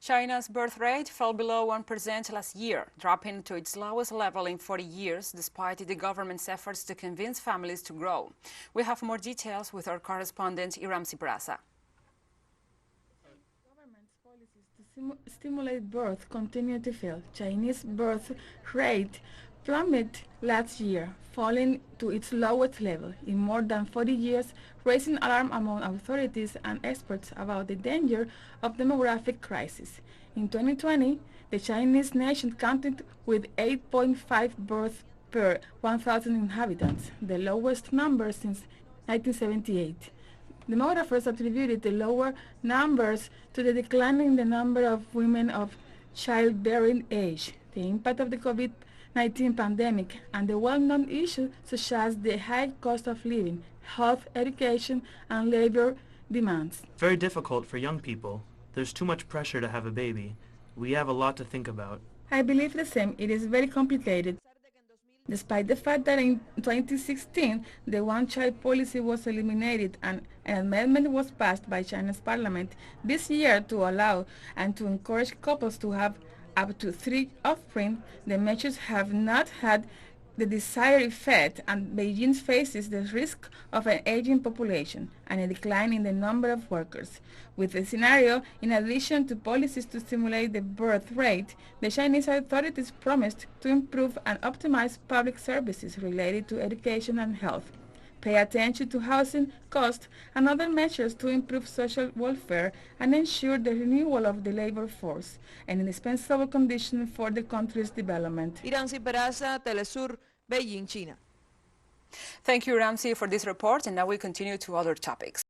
China's birth rate fell below 1% last year, dropping to its lowest level in 40 years, despite the government's efforts to convince families to grow. We have more details with our correspondent, Iramsy. Government's policies to stimulate birth continue to fail. Chinese birth rate plummeted last year, falling to its lowest level in more than 40 years, raising alarm among authorities and experts about the danger of demographic crisis. In 2020, the Chinese nation counted with 8.5 births per 1,000 inhabitants, the lowest number since 1978. Demographers attributed the lower numbers to the decline in the number of women of childbearing age, the impact of the COVID-19 pandemic, and the well-known issues such as the high cost of living, health, education, and labor demands. Very difficult for young people. There's too much pressure to have a baby. We have a lot to think about. I believe the same. It is very complicated. Despite the fact that in 2016 the one-child policy was eliminated and an amendment was passed by China's parliament this year to allow and to encourage couples to have up to 3 offspring, the measures have not had the desired effect, and Beijing faces the risk of an aging population and a decline in the number of workers. With the scenario, in addition to policies to stimulate the birth rate, the Chinese authorities promised to improve and optimize public services related to education and health, pay attention to housing costs and other measures to improve social welfare and ensure the renewal of the labor force, an indispensable condition for the country's development. Iramsy, peraza, teleSUR, Beijing, China. Thank you, Iramsy, for this report, and now we continue to other topics.